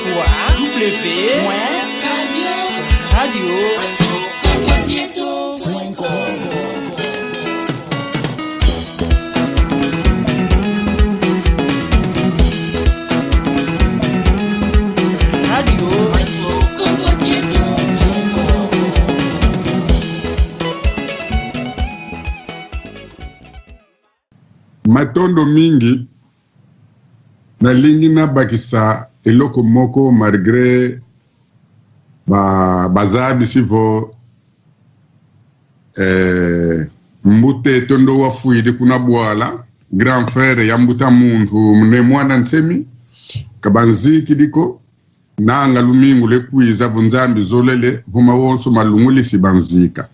fois w.radio.com. Matondo mingi na lingi na bakisa eloko moko malgré bazabi sivo mbute tondo wafuidi kuna bwala grand frère ya mbuta muntu mne mwana nsemi kabanziki diko nanga lumingu lekwiza vunzambi zolele vuma wonso malunguli sibanzika.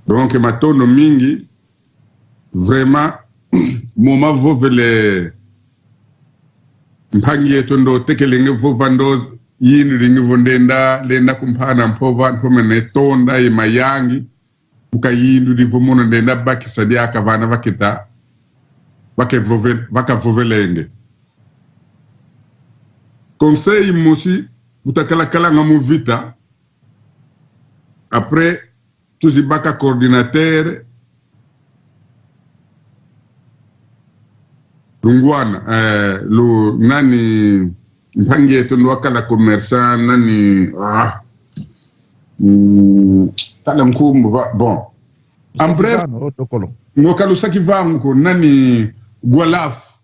Donc matondo mingi vraiment moma vovele mpangi yetu ndo tekelenge vovando yini ringi vondenda lenda kumpana mpova mpomene tonda ima yangi buka yindu di vomono ndenda baki sadi akavana vakita vaka vovelenge conseil musi utakala kala ngamu vita après tuzi baka coordinateur lungwana lo nani mpangi yetu ndo wakala commerçant nani tala mkumbu bon en bref no kalusaki vangu nani Gwalaf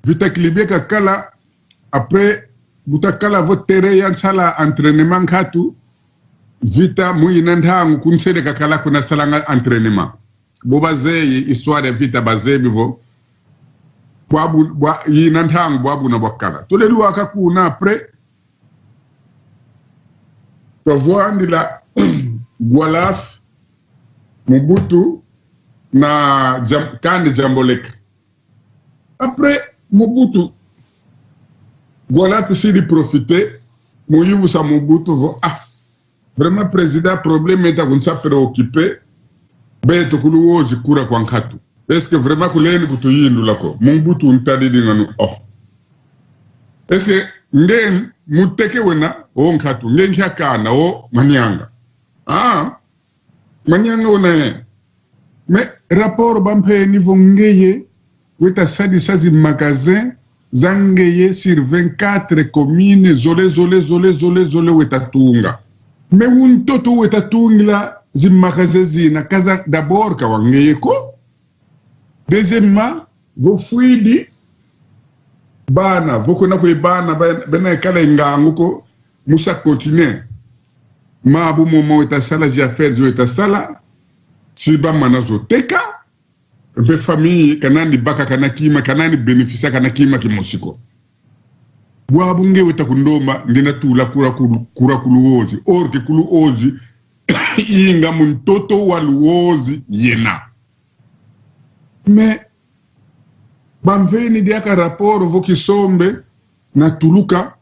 vita kilibeka kala après butakala votere yan sala entraînement katu vita muina ndangu kunsede kakala kuna sala entraînement boba zeyi histoire de vita bazebi vo bwa yina ntangu bwabu na bwakala tole luaka kuna après to voandi la Gwalaf Mobutu na Kande Jambolek après Mobutu Gwalaf si profiter moyivu sa Mobutu vo vraiment président problème est à kunsa préoccupé beto kulu wozi kura kwa nkatu. Est-ce que vraiment kuleni kutu yindu lako? Mobutu untadi di nganu est-ce que ngen muteke wena o nkatu ngen kiakana o manyanga manyanga una mais rapport bampe niveau ngeye weta sazi magasin zangeye sur 24 communes zole weta tunga mais untoto weta tungla zimmakazezina kaza d'abord kawangeko deuxièmement vo fuidi bana voko na ko bana bena kala ngangu ko musa continue mabu momo eta sala ji affaires zo eta sala si ba manazo teka be famille kanani baka kanakima kanani beneficia kanakima kimosiko bwabu ngewe takundoma ndina tula kura kuluozi orke kuluozi inga mtoto wa luozi yena mais bamveni diaka rapport voki sombe na tuluka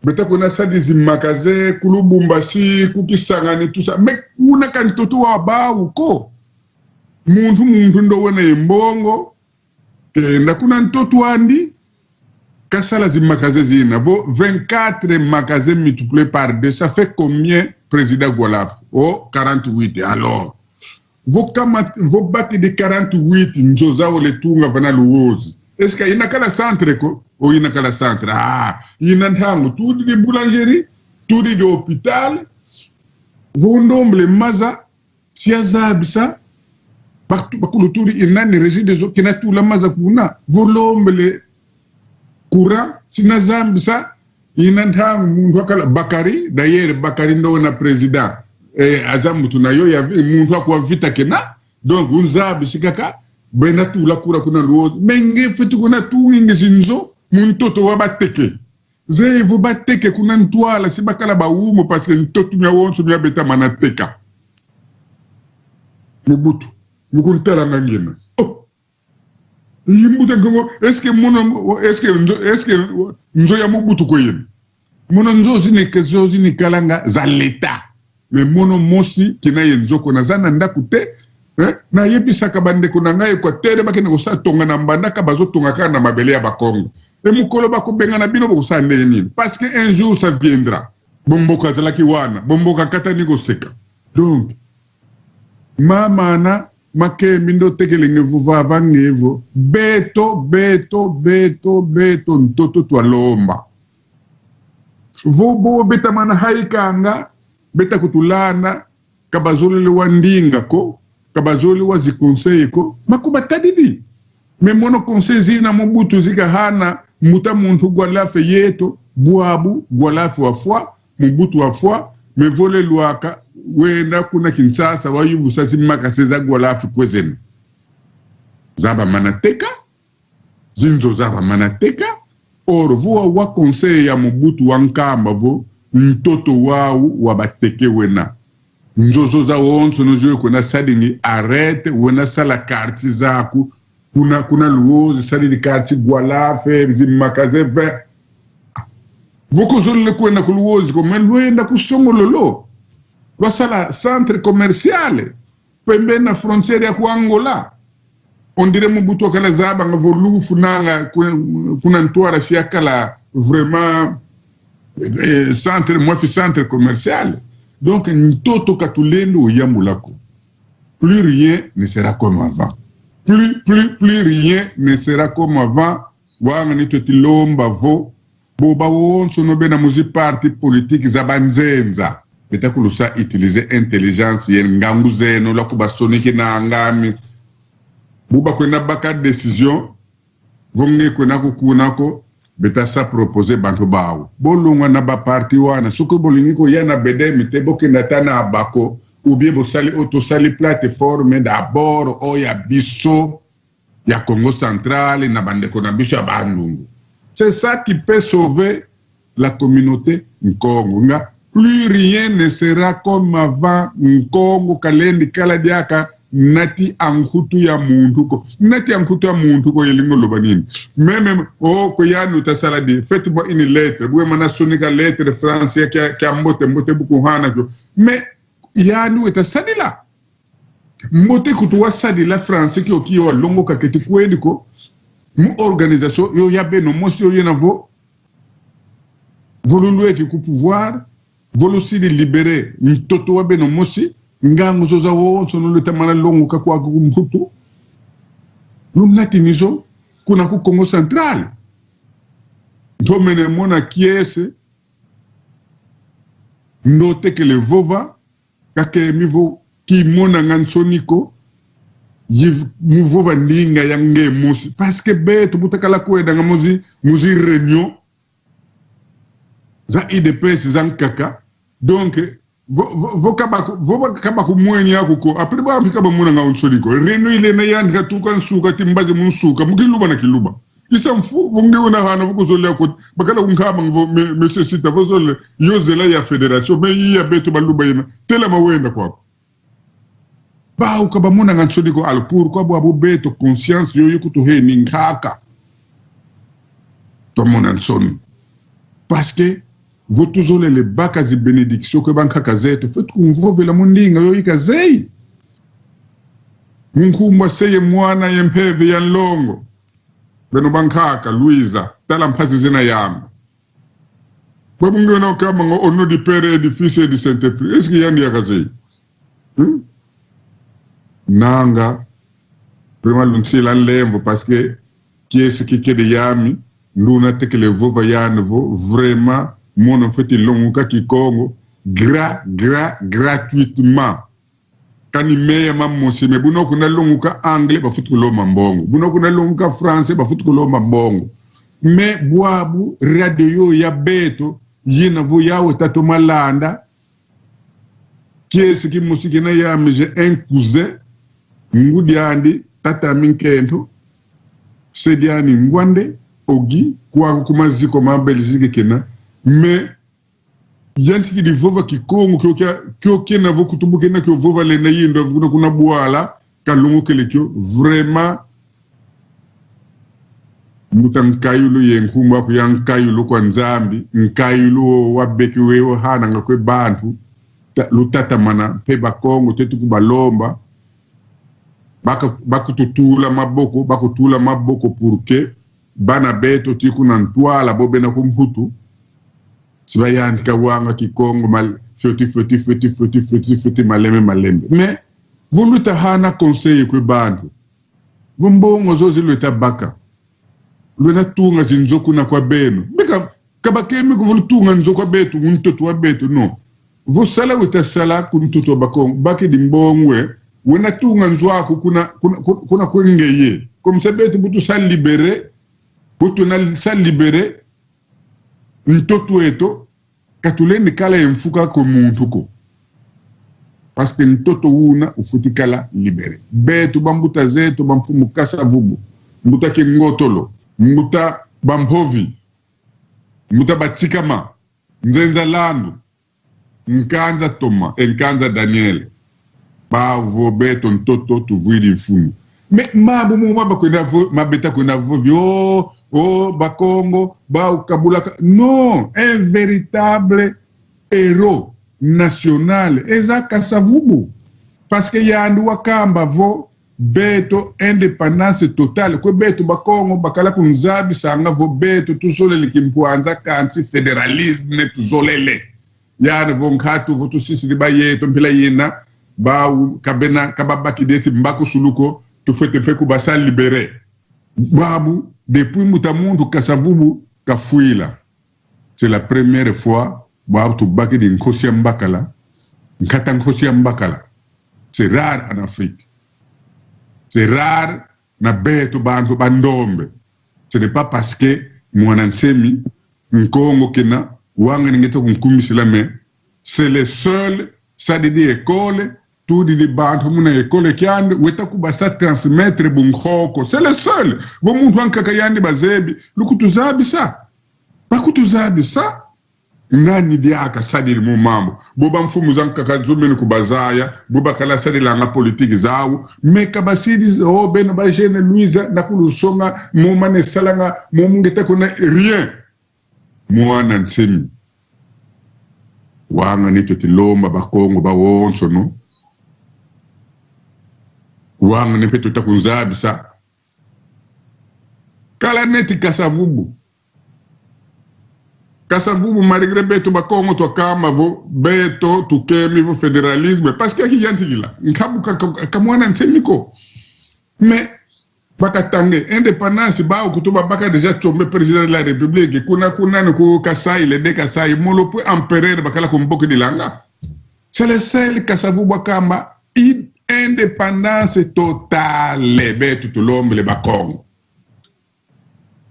beta kuna sadi makaze kulubumbashi kukisangani tusa mais kuna kantoto wa bawu ko muntu ndo wena mbongo na kuna ntoto andi kasala zimakaze zina vo 24 magasin multiplié par 2 ça fait combien président Gwalaf 48 alors vos baki de 48 njoza ole tunga vana luozi est-ce que inakala centre ko o inakala centre ina ntango tudi de boulangerie tudi de hôpital vondomble maza siazabisa bakulu tudi inani résidence kina tula maza kuna volomble courant sinazambisa ina ntangu muntu akala Bakari d'ailleurs Bakari ndo na président azamu tunayo ya muntu akwa vita kena donc unzabi sikaka bena tula kura kuna luozi menge fetu kuna tuingi zinzo muntoto wa bateke zevu bateke kuna ntwala sibakala baumo parce que ntoto mya wonso mya beta manateka Mobutu mukuntala ngangena yimbuta ngo est-ce que nzo ya Mobutu ko yene mono nzozi ni kalanga za leta mais mono mosi kina yenzo ko na zana ndakute na yebisaka bandeko na ngai Equateur bakende kosa tonga na mbandaka bazotonga kaka na mabele ya bakongo e mukolo bakobenga na bino bokosa ndenge nini parce que un jour ça viendra bomboka azalaki wana bomboka katani koseka donc mamana makembi ndo tekelenge vuva vangevo beto ntoto twalomba vubo beta mana haikanga beta kutulana kabazole wa ndinga ko kabazole wa zikonseye ko makuba tadidi me mono conseil zina mobutu zika hana muta muntu gwalafe yeto buabu gwalafe wa foi mobutu wa foi me vole luaka wenda kuna Kinshasa wayuvu sasi makaseza gwalafe kwezeni zaba manateka zinzo zaba manateka or vua wa conseil ya mobutu wankamba vo mtoto wao wabateke wena njozo za onso nojo kuna sadingi arrête wena sala karti zaku kuna luozi sadini karti gwalafe zimakaze ve voko zolle kwenda kuluozi ko melwenda kusongololo wasala centre commercial pembe na frontière ya ku Angola on dirait mobutu kala zaba nga volufu nanga kuna ntwara siakala vraiment centre commercial donc ntoto katulendo yambulako plus rien ne sera comme avant plus rien ne sera comme avant wanga nitotilomba vo boba wonso no bena muzi parti politique za banzenza betakulusa utiliser intelligence yen ngangu zeno la kubasoniki na ngami buba kwena baka décision vonge kwena kukunako beta sa proposer bantu bawo bolungwa na ba parti wana suko bolingiko yana bede mitebo kinatana abako ou bien bosali autosali plateforme d'abord o ya biso ya Congo central na bandeko na biso ya bandungu c'est ça qui peut sauver la communauté Nkongo nga plus rien ne sera comme avant Nkongo kalendi kala diaka nati ankutu ya muntu ko yelingo lobanini même ko yanu tasala di faites-moi une lettre boué mana sonika lettre français qui a mbote buku hana ko mais yanu etasadila mbote kutuwa sadila français ki okiyo longo kaketi kweli ko mu organisation yo yabe no mosi yo yenavo volulu eki ku pouvoir volosi de libérer mtoto wabe no mosi ngangu zoza wonso no letamana longo kakwa ku mhutu lumnati nizo kuna ku Congo central ndo mene mona kiese ndote ke le vova kake mivo ki mona ngansoniko mu vova ndinga yange musi parce que beto butakala kwenda ngamuzi muzi réunion za IDPS zankaka donc vokaba kumwenye yako ko apri ba afika ba muna ngaunsoliko reno ile na yandika tukan suka timbaze munsuka mukiluba na kiluba isa mfu vunge una hana vukuzolela ko bakala kunkama ngo monsieur sita vozole yozela ya fédération mais ya beto baluba yena tela mawenda kwako ba ukaba muna ngaunsoliko al pourquoi bo abu beto conscience yo yukuto he ningaka to muna nsoni parce que vous toujours les bakazi bénédiction que banka kazeto fait qu'on vove la mundinga yo ikazei munkumba seye mwana yempeve ya longo beno bankaka Louisa tala mpazi zina yamba babunge na kama ngo ono di père et du fils et du Saint-Esprit est-ce qu'il y a ndi yakazei nanga vraiment l'unsi la lève parce que qui est ce qui est de yami luna te que le vova yanvo vraiment mon en fait longa ki Congo gratuitement kani meya mamosi me buno kuna longa anglais ba futu lo mambongo buno kuna longa français ba futu lo mambongo me boabu radio ya beto yina vo yawo tato malanda kiesi ki musiki na ya j'ai un cousin ngudiandi tata minkento sediani ngwande ogi kwa kumaziko ma Belgique kena mais yanti ki di vova ki Congo kyo kena vo kutubu kena kyo vova le na yindo kuna bwala kalungu kele kyo vraiment mutankayulu yenkumba ku yankayulu kwa nzambi nkayulu wabeki wewo hana ngakwe bantu lutata mana peba Congo tetu kubalomba bakututula maboko pour que bana beto tiku na ntwala bobe na kumputu sibayandika wanga kikongo mal foti malembe mais voluta hana conseil kwe bantu vumbongo zozi lweta baka lwena tunga zinzoku na kwa beno beka kabakemi kuvulutunga nzoku wa betu untoto wa betu no vusala wita sala kuntoto bakongo baki dimbongwe wena tunga nzwaku kuna kwengeye comme ça betu butu sa libere ntoto eto katuleni kala emfuka ko muntu ko parce que ntoto una ufuti kala libere betu bambuta zetu bamfumu kasa vubu mbuta kengotolo mbuta bamhovi mbuta batsikama nzenza landu nkanza toma nkanza daniel bavo beto ntoto tuvwidi mfumu mais mabu muma bakwenda mabeta kwenda vovi bakongo ba ukabula non un véritable héros national eza Kasavubu parce que yandu wakamba vo beto indépendance totale ko beto bakongo bakala kunzabi sanga vo beto tuzole likimpuanza kansi fédéralisme tuzolele yana vo nkatu vo tusisi libaye tompila yina ba kabena kababaki desi mbako suluko tufete peku basal libéré babu depuis mutamundu Kasavubu kafuila c'est la première fois babu tubaki di nkosia mbakala nkata nkosia mbakala c'est rare en Afrique c'est rare na beto bantu bandombe ce n'est pas parce que mwanansemi nkongo kena wanga ningeta kunkumisila me c'est le seul ça dit école tout dit bantu muna école kyande weta kubasa transmettre bunkhoko c'est le seul bo muntu ankaka yandi bazebi lukutuzabi sa bakutuzabi sa nani diaka sadili mu mambo boba mfumu zankaka zomene kubazaya boba kala sadila nga politique zawo me kabasidi beno ba jeune Louisa nakulusonga mu mane salanga mu ngeta kona rien mwana nsemi wanga ni totilomba bakongo ba wonso no wanga ni peto takunzabi sa kala neti Kasavubu malgré beto bakongo to kama vo beto tukemi vo fédéralisme parce que hiyantigila nkabu kamwana nsemiko mais bakatange indépendance ba kutuba baka déjà tombé président de la république kuna ko Kasai le de Kasai molo pour empereur bakala ko mboko dilanga c'est le seul Kasavubu kamba indépendance totale beto tulombe le bakongo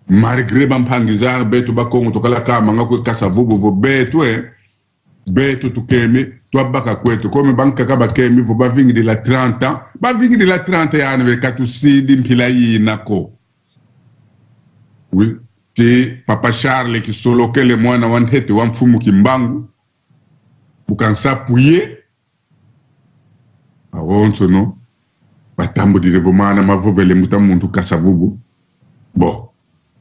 malgré bampangizana beto bakongo tokala kama ngako Kasavubu vo beto tukemi twabaka kwetu comme banka kabakemi vo bavingi de la 30 ans bavingi de la 30 yana be katusidi mpila yinako oui te papa Charles ki solo kele mwana wanhete wa mfumu kimbangu bukansa puye awonso no batambo di revomana mavovele mutamuntu Kasavubu bon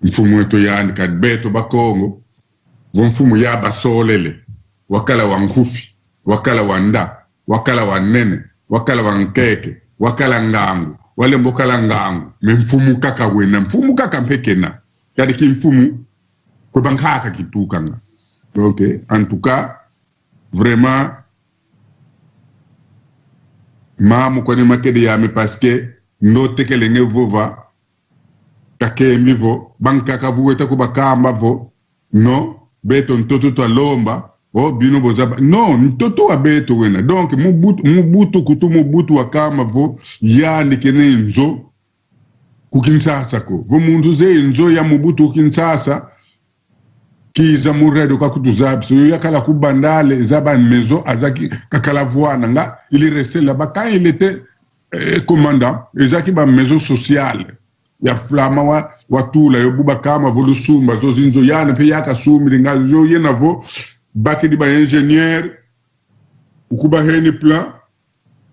mfumu eto yani kad beto bakongo vo mfumu ya basolele wakala wa nkufi wakala wa nda wakala wa nene wakala wa nkeke wakala ngangu wale mbokala ngangu me mfumu kaka wena mfumu kaka mpekena kadi ki mfumu ko bankaka kitukanga donc en tout cas vraiment mamu ko ni makede yame parce que no tekele ngevova take mivo bankaka vuweta ko bakamba vo no beto ntoto to lomba bino bozaba non ntoto wa beto wena donc mubutu wakama vo yandi kene nzo kukinsasa ko vo mundu ze nzo ya mubutu kinsasa kiza muredo kakutuzabi so yakala kubandale zaba maison azaki kakala voana nga il est resté là-bas quand il était commandant ezaki ba maison sociale ya flama wa tula yo buba kama vo lusumba zo zinzo yana pe yakasumi nga zo yena vo baki di ba ingénieur ukuba heni plan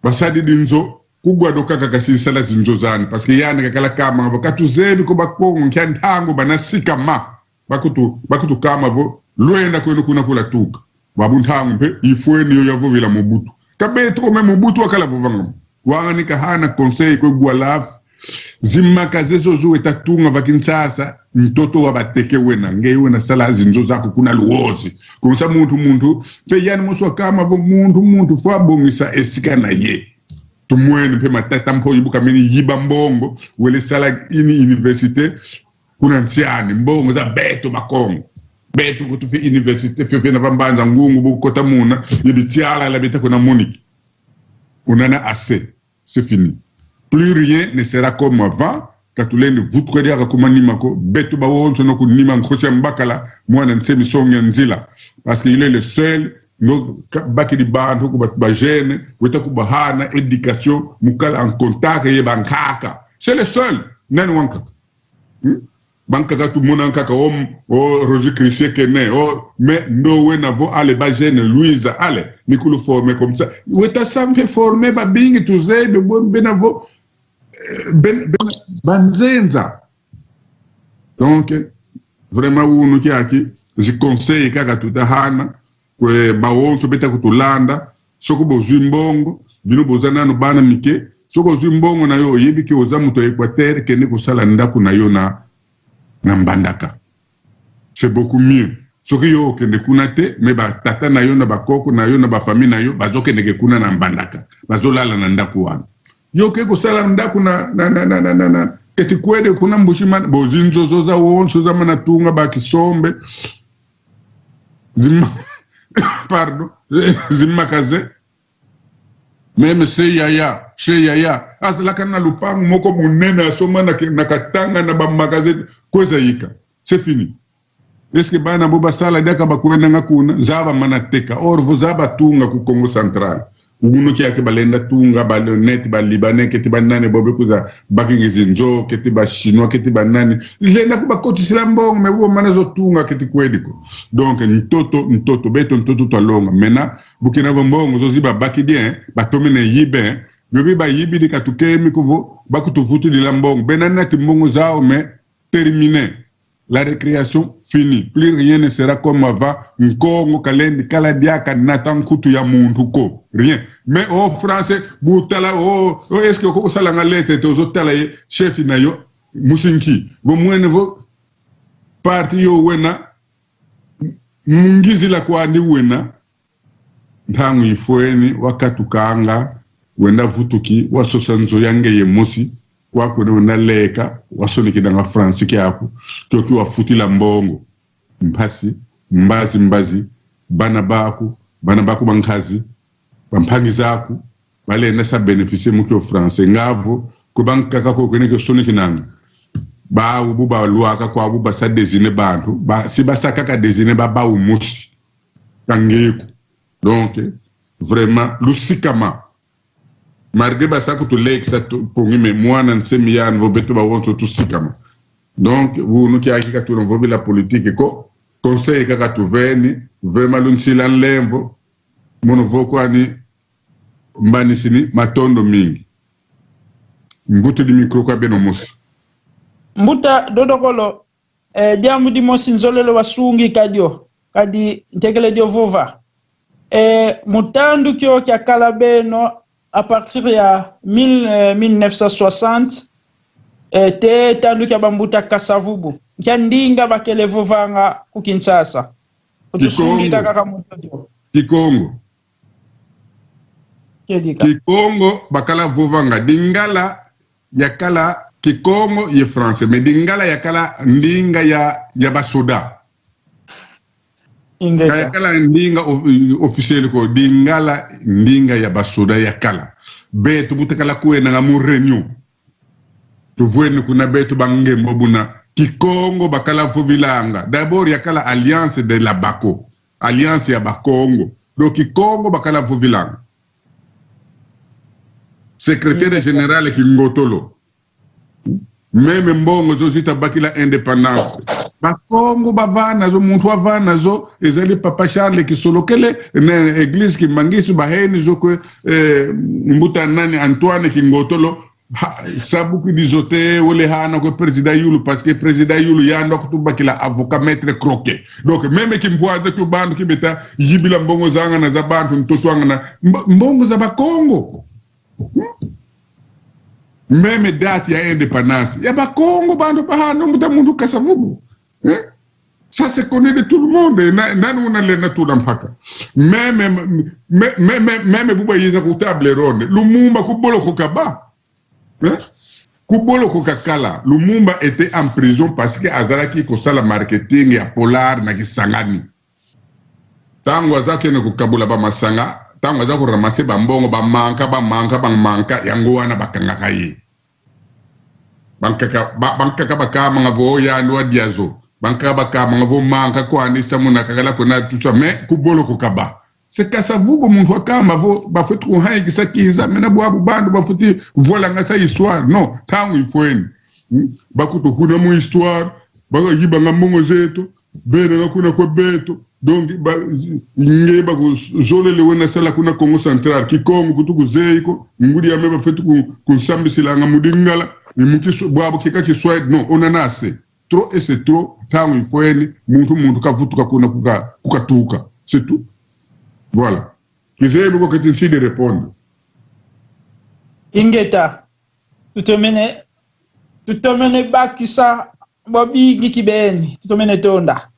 basadi dinzo kugwa doka kakasi sala zinzo zani parce que yana kakala kama bakatu zebi ko bakongo nkyantango banasika ma bakutu kama vo loenda kwenu kuna kula tuka babuntango pe ifweni yo yavo vila mubutu kabeto ko me mubutu akala vovanga wangani ka hana conseil ko gwalaf zimma kaze zozo etatunga vakinsasa mtoto wa bateke wena ngewe na sala zinzo zako kuna luozi kumsa muntu pe yani muswa kama vo muntu fwa bongisa esika na ye tumweni pe matata mpo yibuka mini yiba mbongo wele sala ini universite kuna ntiani mbongo za beto bakongo beto ko tufi universite fe na bambanza ngungu bukota muna yibitiala la beta kuna muniki unana assez c'est fini. Plus rien ne sera comme avant. Katuleni vutre dia kakumani mako betu ba wonso no kunima nkhosi mbakala mwana nsemi songa nzila parce qu'il est le seul no baki di bantu ko ba jeune weta ko bahana éducation mukala en contact ye bankaka c'est le seul nani wanka bankaka tout mon ankaka o Roger Christian Kene o mais no we na vo ale ba jeune Louise ale nikulu former comme ça weta sampe former ba bingi tuze be bon benavo banzenza donc vraiment unu kiaki zikonseil kaka tutahana kwe bawonso beta kutulanda soko bozimbongo bino bozana no bana mike soko zimbongo na yo yebiki oza muto Equateur kene kusala ndaku na yo na mbandaka c'est beaucoup mieux soki yo kende kuna te me ba tata na yo na bakoko na yo na ba famille na yo bazokende kuna na mbandaka bazolala na ndaku wana yo ke ko sala ndaku na keti kwede kuna mbushima bozinzo zoza wonso za manatunga ba kisombe zimma pardon zimma kaze meme se yaya asala kana lupangu moko munene asoma na katanga na ba magaze kweza yika c'est fini. Est-ce que bana boba sala daka ba kwenda ngakuna zaba manateka or vo zaba tunga ku Congo Central uno kia ke balenda tunga balonete ba libanais keti banane bobe kuza bakingi zinzo keti ba chinois keti banane lenda ku ba koti silambong me wo manazo tunga keti kwediko donc ntoto beto ntoto talonga mena bukina bombongo zo ziba bakidien ba tomene yibe yobi ba yibi de katukemi kuvo bakutuvutu dilambong benana timbongo zao me terminé. La récréation finie. Plus rien ne sera comme avant. Nkongo kalendi kaladiaka natankutu ya munduko. Rien. Mais au français, boutala est-ce que ko sala ngalete to zotala chef na yo musinki. Go mwene vo parti yo wena mungizi la kwa ni wena ntangu ifoeni wakatukanga wenda vutuki wasosanzo yange ye mosi wako na leka wasoniki danga France kiapo toki wafuti la mbongo mbazi bana baku bankazi bampangi zaku bale nasa beneficier mukyo France ngavo ko banka kako keneke soniki nanga ba ububa luaka kwa ububa sa désigner bantu ba si basaka ka désigner ba umuchi kangeku donc vraiment lusikama marge basaku to lake sa pongi me mwana nsemi ya nvo beto ba wonto to sikama donc vous nous qui akika to nvo la politique ko conseil kaka to veni vraiment lunsila nlemvo mono voko ani mbani sini matondo mingi mvuto di micro kwa beno mos mbuta dodokolo diamu di mosi nzolelo wasungi kadi ntegele dio vova mutandu kyo kya kalabeno à partir ya 1960 te tandu kya bambuta kasavubu kya ndinga bakele vovanga ku Kinshasa utusungi kaka mutodio Kikongo bakala vovanga dingala yakala Kikongo ye français mais dingala yakala ndinga ya basoda yakala ndinga officiel ko dingala ndinga ya basoda yakala betu butakala kuena nga mu reunion to voene kuna betu bangembo buna Kikongo bakala vovilanga d'abord yakala alliance de la Bako alliance ya Bakongo donc Kikongo bakala vovilanga secrétaire général Kingotolo même mbongo zo zitabakila indépendance Bakongo bavana zo muntu avana zo ezali papa Charles kisolokele na église ki mangisu baheni zo ko mbuta nani Antoine Kingotolo sabu ki dizote wole hana ko président yulu parce que président yulu yando ko tubakila avocat maître croquet donc même ki mpoaza to bandu ki beta yibila mbongo zanga na za bantu mtotwanga na mbongo za Bakongo Même date ya indépendance. Ya ba Congo bando bahano muta mundu kasavubu. Ça se connaît de tout le monde. Nani unalena tout mpaka. Même buba yiza ku table ronde. Lumumba kubolo kokaba. Kubolo kokakala. Lumumba était en prison parce que azalaki ko sala marketing ya Polar na Kisangani. Tango azake ne kukabula ba masanga, tango azako ramase ba mbongo ba manka yango wana bakanga kaye. Bankaka baka manga vo ya ndwa diazo. Banka baka manga vo manka ko anisa muna kagala kona tout ça mais kubolo kokaba. C'est kasa vugo muntu akama vo ba futu ko hayi kisakiza mena bo abu bandu ba futi vola ngasa histoire non tango ifoeni. Bakuto kuna mu histoire baka yiba ngamongo zetu bene ngakuna ko beto donc ngeba ko zole le wona sala kuna Congo central ki Congo kutuku zeiko ngudi ya meba fetu ku sambisila ngamudingala imuki bwabo kika ki swide non on en a assez trop et c'est trop tango ifoeni muntu kavutuka kuna kukatuka c'est tout voilà kizebu ko ketinsi de répondre Ingeta tutomene bakisa Bobby Gikibeni, tutomene tonda.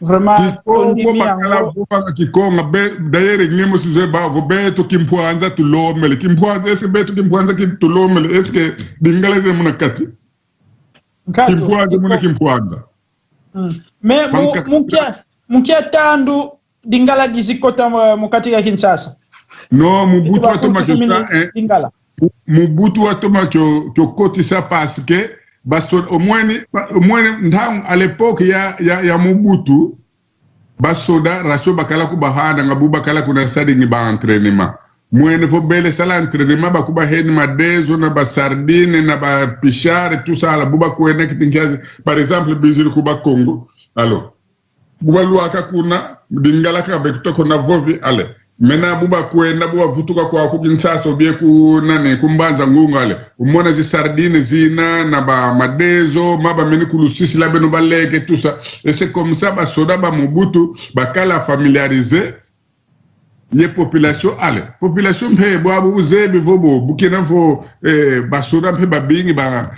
Vraiment, Kikonga, d'ailleurs, ngemo suze ba vobeto kimpuanza tulomele. Kimpuanza, est-ce que beto kimpuanza tulomele? Est-ce que dingala de muna kati? Kimpuanza muna kimpuanza. Mais mukia tandu dingala gizikota mukati ya Kinshasa. Non, Mubutu atoma dingala. Mubutu atoma kotisa parce que au moins à l'époque ya Mobutu basoda ratio bakala ku bahana ngabu bakala kuna stade ni ba entraînement mwene fo bele sala entraînement bakuba heni madezo na ba sardine na ba pichare tout ça la buba ko ene kitingazi par exemple bizil ku ba Congo alors buba luaka kuna dingala ka be to na vovi ale mena buba kwenda buba vutuka kwa Kinshasa obie ku nane kumbanza ngungale umona zi sardine zina na ba madezo maba meni kulusisi la beno baleke tout ça et c'est comme ça ba soda ba Mobutu bakala familiariser ye population ale population mpe bwabu uzebe vobo bukena fo ba soda mpe babingi ba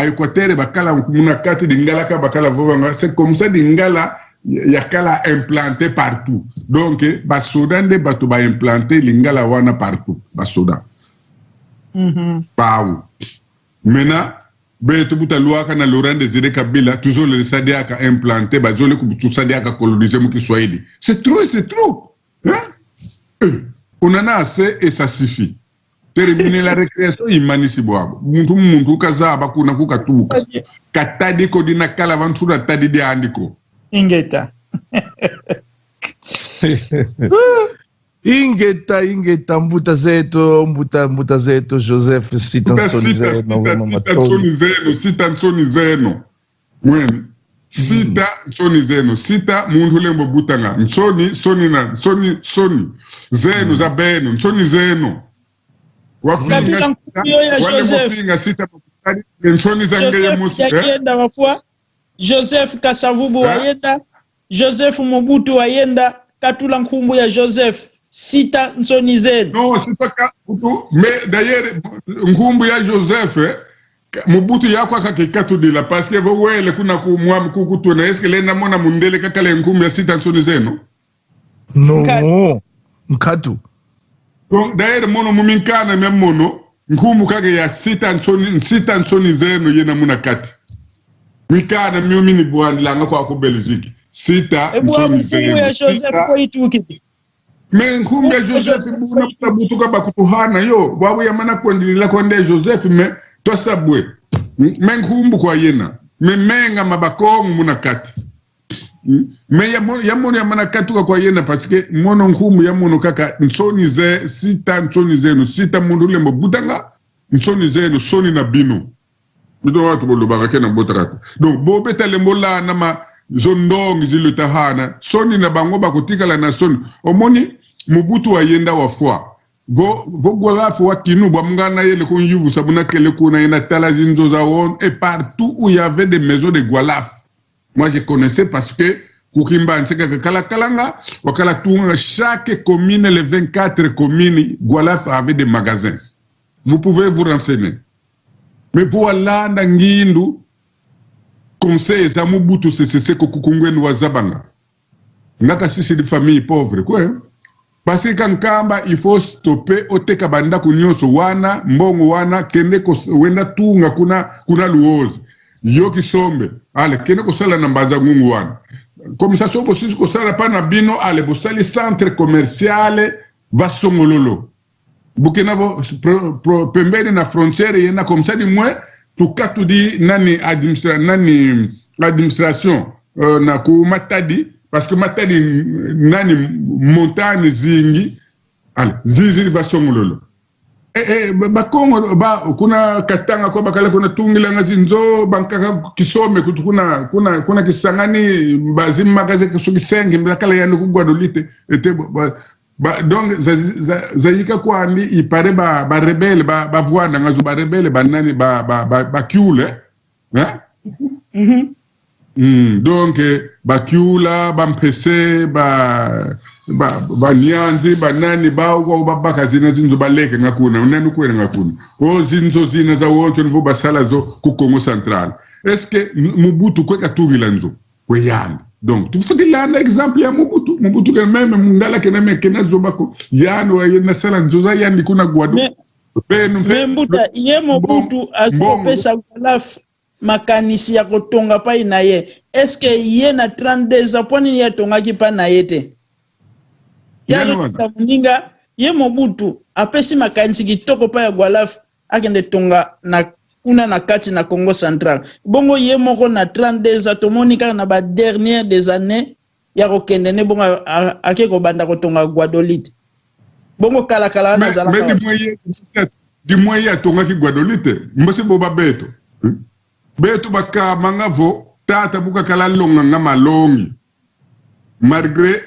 Equateur bakala muna kati dingala ka bakala voba c'est comme ça dingala yakala implanté partout donc basoda nde bato ba implanté lingala wana partout basoda pau mena beto buta luaka na Laurent Désiré Kabila toujours le sadiaka implanté bazole ku tu sadiaka coloniser mu Kiswahili c'est trop hein on en a assez et ça suffit terminer la récréation imanisi bwabo muntu kazaba kuna kukatuka katadi ko dina kala vantura tadi de andiko Ingeta. Ingeta mbuta zetu Joseph Sitansoni zeno mweni Sitansoni zeno sita muntu lembo butanga nsoni zeno za beno nsoni zeno wafinga sita nsoni zangeye musu Joseph Kasavubu wayenda, Joseph Mobutu wayenda, katula nkumbu ya Joseph sita nsoni zenu. Non, c'est pas mais d'ailleurs nkumbu ya Joseph Mobutu yako akakikatu dila parce que vo wele kuna kumwa kukutuna est-ce que lena mona mundele kakale nkumbu ya sita nsoni zenu? Non, nkatu. Donc d'ailleurs mono muminkana même mono nkumbu kage ya sita nsoni zenu yena muna kati. Mikana miumini bwandi langa kwa ku Belgique sita nsoni zenu ya Joseph ko ituki mais nkumbe Joseph buna butuka bakutuhana yo bwabu yamana kondilila konde Joseph mais to sabwe mais nkumbu kwa yena mais menga mabakongu muna kati mais yamono yamana katuka kwa yena parce que mono nkumbu yamono kaka nsoni ze sita nsoni zenu sita mundu lembo butanga nsoni zenu soni na bino Bidon watu bolo baka na botarata. Donc bo betale mola na ma zondong zilutahana soni na bango bakotika la na soni. Omoni Mobutu ayenda wa foi. Vo gwalafu wa kinu bamngana yele ko yuvu sabuna kele ko na ina tala zinzo za won et partout où il y avait des maisons de gwalaf. Moi je connaissais parce que Kukimba nseka kala kalanga wakala tunga chaque commune les 24 communes gwalaf avait des magasins. Vous pouvez vous renseigner. mais voilà ndangindu conseil za Mobutu c'est kokukungweni wa zabanga ngaka sisi de famille pauvre quoi parce que kankamba il faut stopper oteka banda kunyoso wana mbongo wana kende ko wenda tunga kuna luozi yoki sombe ale kende ko sala na mbaza ngungu wana comme ça sobo sisi ko sala pana bino ale bo sali centre commercial va songololo bukena vo pembeni na frontière yena comme ça du moins tukatu di nani administration na ku matadi parce que matadi nani montagne zingi ale zizi va songololo bakongo ba kuna katanga ko bakala kuna tungila ngazi nzo bankaka kisome kuna kisangani bazim magaze kusukisengi mbakala yanu kugwadolite ete donc zayika kwandi ipare ba rebelle ba voana ngazo ba rebelle ba nani ba kiule hein donc ba kiula ba mpese ba nyanzi ba nani ba baka zina zinzo baleke ngakuna unani kwere ngakuna o zinzo zina za wonto nivo basala zo ku Congo central est-ce que Mobutu kweka tugila nzo kweyani donc tu faut landa exemple ya Mobutu quand même mungala kename kenazo bako yano na sala nzoza yani kuna gwado Mbuta ye Mobutu azopesa golaf makanisi ya kotonga pa na ye est-ce que ye na 32 ans poni ya tonga ki pa na yete ya muninga ye Mobutu apesi makanisi kitoko pa ya golaf akende tonga na kuna na kati na Congo central bongo ye moko na 32 ans tomonika na ba dernière des années ya kokende ne bongo akeko banda kotonga Guadolite bongo kala na zala di moye atonga ki Guadolite mbose boba beto baka mangavo tata buka kala longa ngama longi malgré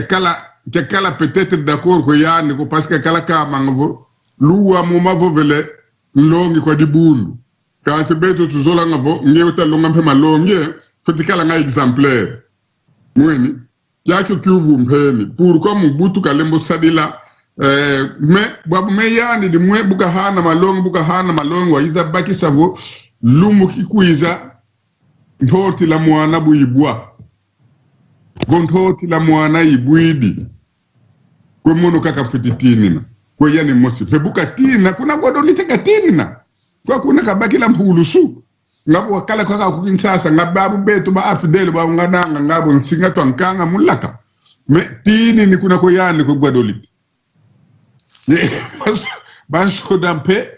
kala peut-être d'accord ko yani ko parce que kala ka mangavo luwa mo mavo vele longi ko di bundu quand beto tuzola ngavo ngewta longa mpe malongi foti kala nga exemplaire mweni yako kyuvu mpeni pourquoi Mobutu kalembo sadila mais babu me yani di mwe buka hana malongi wa iza baki savo lumu kikuiza ntoti la mwana buibwa ntoti la mwana ibuidi kwe mono kaka fititini na kwe yani mosi pebuka tina kuna Guadolite katini na kwa kuna kabaki la mpulusu ngabo wakala kwa kukinsasa ngababu betu ba afidele ba ngananga ngabo nsinga twankanga mulaka me tini ni kuna kwe yani kwe Guadolite banso dampe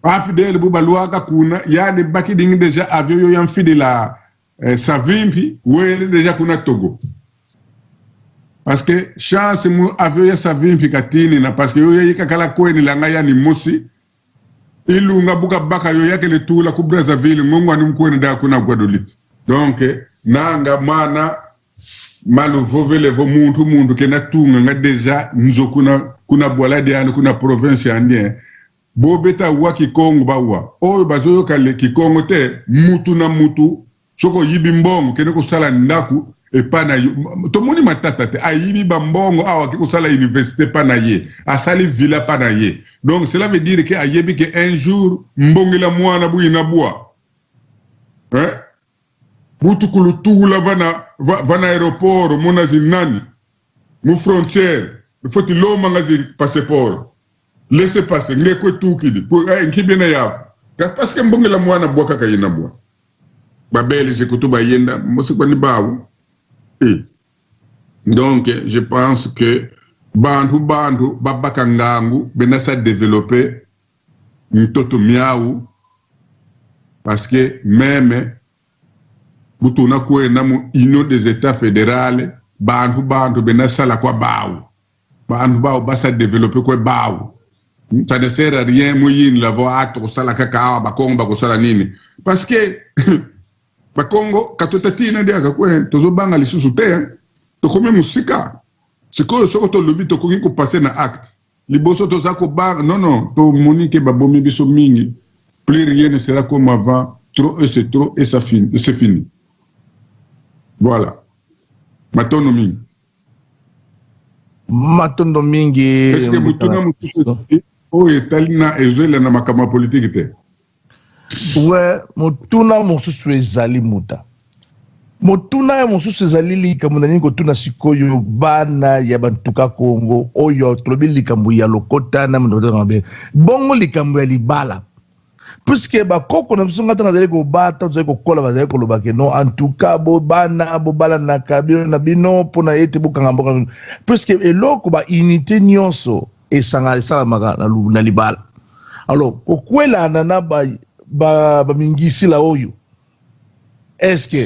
afidele buba luaga kuna yani baki dingi deja avion yo yan fidela savimpi wele deja kuna Togo parce que chance mu avion ya savimpi katini na parce que yo yika kala kweni langa yani mosi ilunga buka baka yo yake le tula ku Brazzaville ngongwa ni mkweni da kuna Guadolite donc nanga mana malu vovele vo muntu kena tunga nga deja nzo kuna bolade yani kuna province yandien bobeta wa Kikongo bawa oyo bazoyo kale Kikongo te mutu na mutu soko yibi mbongo kene ko sala ndaku epana to moni matata te ayibi ba mbongo awa ko sala université pana ye asali villa pana ye donc cela veut dire que ayebi que un jour mbongo la mwana bu inabua butu kulutula vana aéroport mona zinani mu frontière faut loma ngazi passeport laissez passer ngeko tukidi pour nkibena ya parce que mbongo la mwana boka kayina bwa babeli zikutuba yenda mosiko ni bawu donc je pense que bantu babaka ngangu benasa développer mtoto miaou parce que même butuna kwena mu union des états fédérales bantu benasa la kwa bawu bantu basa développer kwa bawu ça ne sert à rien moyin la voix acte sala kaka bakongo bakosala nini parce que bakongo katotatina dia kakwe tozobanga lisusu te to comme musika siko soko to lobi to koki ko passer na acte liboso to zako bar non to monique babomi biso mingi plus rien ne sera comme avant trop et c'est trop et ça finit c'est fini voilà matono mingi est-ce que mutuna mutuko o etalina ezela na makama politique te Ouais, motuna mosusu ezali muta. Motuna ya mosusu ezali likambo na ningo tuna sikoyo bana ya bantuka Kongo oyo tolobi likambo ya lokota na mndobe. Bongo likambo ya libala. Puisque bakoko na biso ngata nazali ko bata tozali ko kola bazali ko lobake no en tout cas bo bana bo bala na kabino na bino pona ete bokanga mboka. Puisque eloko ba unité nyonso esanga sala maka na libala. Alors kokwela na ba mingisi la oyo. Est-ce que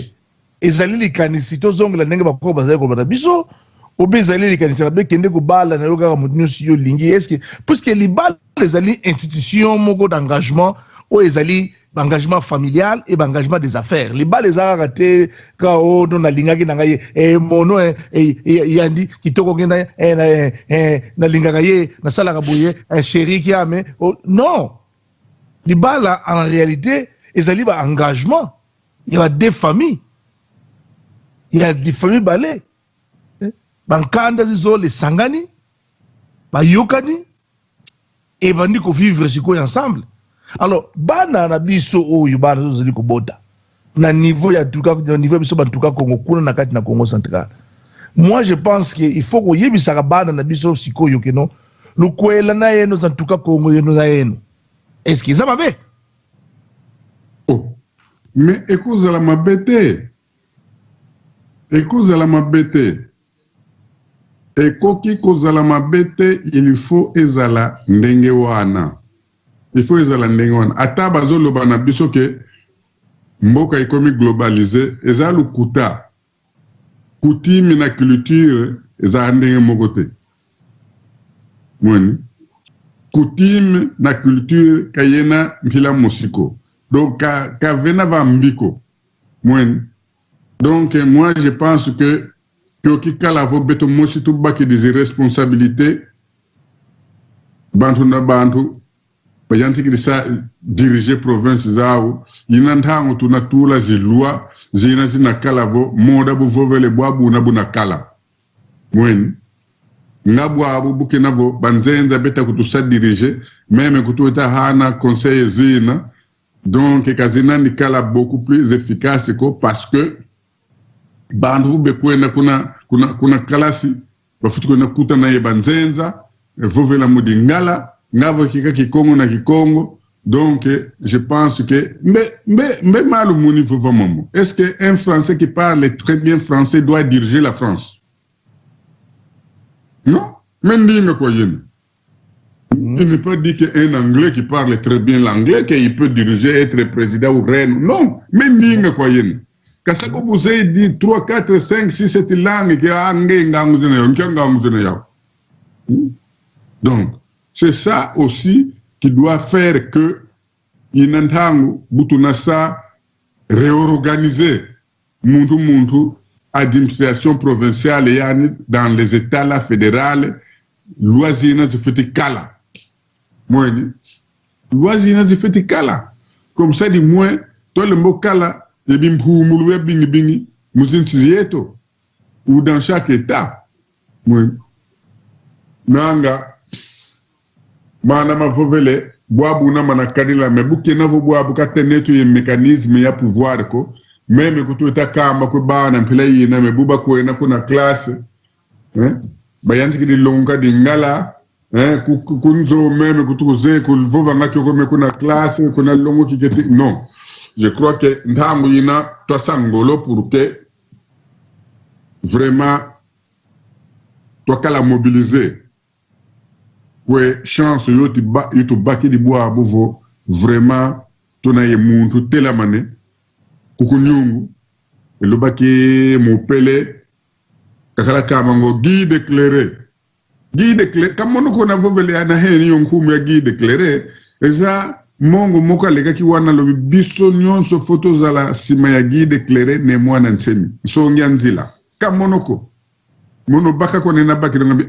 ezali likanisi tozongela ndenge bakoko bazali ko bana biso obe ezali likanisi na bekende ko bala na yoka mutu si yo lingi. Est-ce que puisque libala ezali institution moko d'engagement ou ezali engagement familial et engagement des affaires. Les balles les a raté quand on a lingaki nangaye mono yandi kitoko genda na lingakaye na sala kabuye chéri qui ame non. Les balles en réalité ezali ba engagement. Il y a des familles. Il y a des familles balais. Bankanda zizo les sangani ba yokani et bandi ko vivre siko ensemble. Alors, bana na biso oyo bana zozali ko bota. Na niveau ya tuka na niveau biso bantuka Congo kuna na kati na Congo central. Moi je pense que il faut ko yebisa bana na biso sikoyo ke no. Lukwela na yeno zantuka Congo yeno na yeno. Est-ce que ça va bien? Oh. Mais écoute la mabete. Écoute la mabete. Et koki kozala mabete, il faut ezala ndenge wana. Il faut ezala ndenge wana. Ata bazo loba na biso ke mboka ekomi globalisé, ezala lukuta. Coutume na culture ezala ndenge mokote. Mwani. Coutume na culture kayena mpila mosiko. Donc ka vena va mbiko. Mwani. Donc moi je pense que Kyoki Kalavo Beto Moshi tout baki des irresponsabilités. Bantu na bantu. Bayanti ki sa diriger province zao. Yinantango tuna tula zilua. Zina zina kalavo. Moda bu vovele boabu na bu na kala. Mweni. Ngabu abu buke navo. Banzenza beta kutu sa diriger. Même kutu eta hana conseil zina. Donc kazina ni kala beaucoup plus efficace parce que bandu bekwenda kuna kalasi bafutu kuna kuta na yebanzenza vovela mudingala ngavo kika kikongo na kikongo. Donc je pense que mais malu muni vova momo. Est-ce que un Français qui parle très bien français doit diriger la France? Non, même dinga ko yene. Il ne peut dire qu'un Anglais qui parle très bien l'anglais qu'il peut diriger, être président ou reine. Non, même dinga ko yene. Kasako vous avez dit 3, 4, 5, 6, 7 langues qui a donc, c'est ça aussi qui doit faire que Inantangu, Boutounassa, réorganiser Muntu, administration provinciale et dans les États là, fédérales, loisina se fait kala. Moi, loisina se fait kala. Comme ça, dit moi, toi le mot kala, ou dans chaque état. Nanga mana fovele boabu na mana kadila me bukena vo boabu katenetu ye mécanisme ya pouvoir ko même ko to takamba ko bana mpelai na me buba ko na kuna classe bayanti di longa di ngala kunzo même ko to ze ko vova ngakyo ko me kuna classe kuna longo ki non. Je crois que Ntambu yina tosangolo pour que vraiment toi la mobiliser pour chance yotu baki di bois bovo vraiment tona ye muntu telamane kukunyungu le baki mo pele kakala kamango guide éclairé kamono ko na vovele ana hen yonkumu ya guide éclairé eza mongo moka lega ki wana lo biso nyonso photos ala sima ya guide éclairé ne mwana nsemi so nyanzila kamonoko mono baka ko na baki ngambi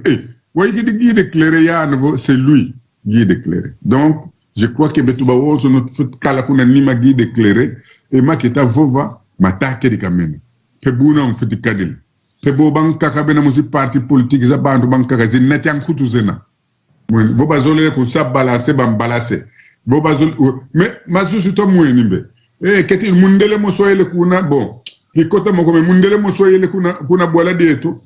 way guide éclairé ya nouveau c'est lui guide éclairé. Donc je crois que betuba wozo no kala kuna nima guide éclairé et maketa vova matake di kamene pebuna on fiti kadil pebo banka kabena musi parti politique za bandu banka kazi neti an kutu zena voba zolele ko sa balancer ban balancer boba mais mazusu to mwenimbe keti mundele mo soyele kuna bon ikota mo comme mundele mo soyele kuna bola detu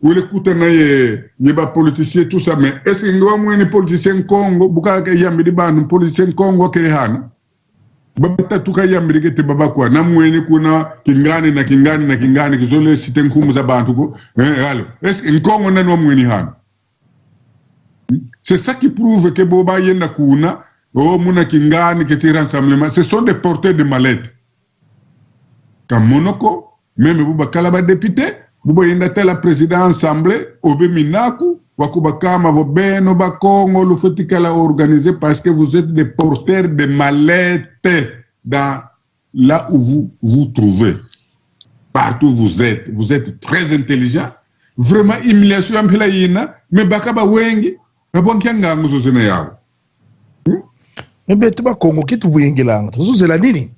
wele kuta na ye ba politicien tout ça mais est-ce que ndo mweni politicien Congo buka ka yambi di banu politicien Congo ke hana baba tuka yambi di te baba kwa na mweni kuna kingani kizole siten kumu za bantu ko halo est-ce que Congo na no mweni hana. C'est ça qui prouve que boba yenda kuna muna kingani que tire rassemblement ce sont des porteurs de mallettes comme monoko même buba kalaba député buba yenda tela président assemblée obe minaku wakuba kama vobeno ba Congo le fotikala organisé parce que vous êtes des porteurs de mallettes dans là où vous trouvez partout où vous êtes très intelligent vraiment humiliation ampela yina mais bakaba wengi kabonkianga nguzo zene yao. Mbe tuba Congo kitu vuyingilanga tuzuzela nini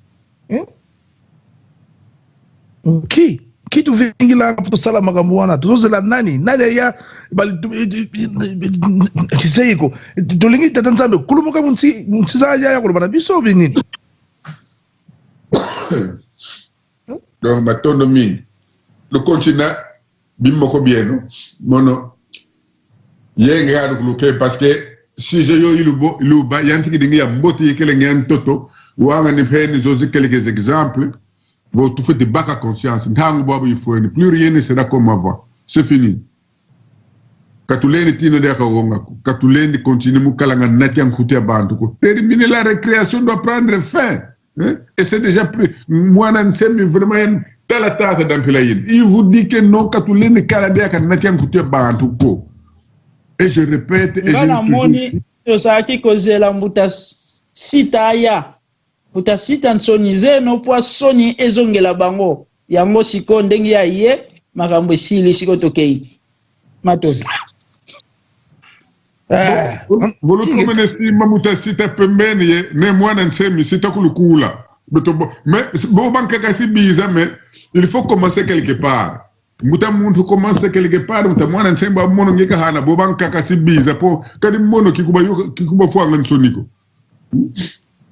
kitu vuyingilanga puto sala magambo wana tuzuzela nani ya kiseiko tulingi tatanzambe kulumuka munsiza ya kulubana biso binini donc matondo mingi le continent bimoko bieno mono yenga kuluke parce que si je yo iluba yantiki dingi ya mboti yekele ngan toto wanga ni peni zozi quelques exemples vous tout fait de bac à conscience ntangu babu il faut plus rien ne sera comme avant c'est fini katuleni tino de ka wonga katuleni continue mukalanga nati ankuti abantu ko terminer la récréation doit prendre fin et c'est déjà plus moi nan semi vraiment tala tata d'ampilayin il vous dit que non katuleni kala de ka nati ankuti abantu ko. Et je répète, et je moni osaki kozela mbuta sita ya mbuta sita nsonize no poisoni ezongela bango yango siko ndenge ya ye makambo esili siko tokei matoto volo komene sima mbuta sita pembeni ye ne mwana nsemi sita kulukula mais bo banka kasi biza mais il faut commencer quelque part. Muta muntu commence quelque part muta mwana nsemba mono ngeka hana boban kaka sibiza po kadi mono kikuba fo ngan soniko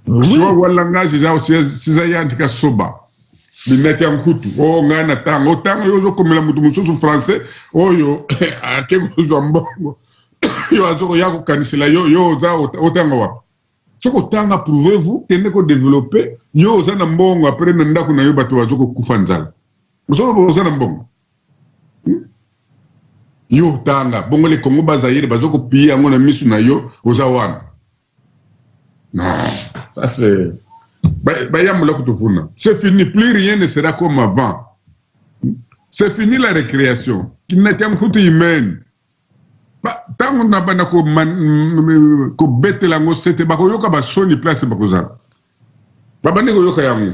so wala ngaji za siza yantika soba binati yankutu ngana tango yozo komela mutu mususu français oyo akeko zo mbongo yo azoko yako kanisela yo za otango wa soko tanga prouvez-vous tende ko développer yo za na mbongo après ndako na yo bato bazoko kufanzala muso boza na mbongo yo tanga bongo le Congo Bazaïre bazoko pia ngona misu na yo ozawana non ça c'est yamula kutufuna c'est fini plus rien ne sera comme avant c'est fini la récréation kinati amkutu imeni tango na bana ko betela ngo sete bako yoka ba soni place bakozala babane ko yoka yango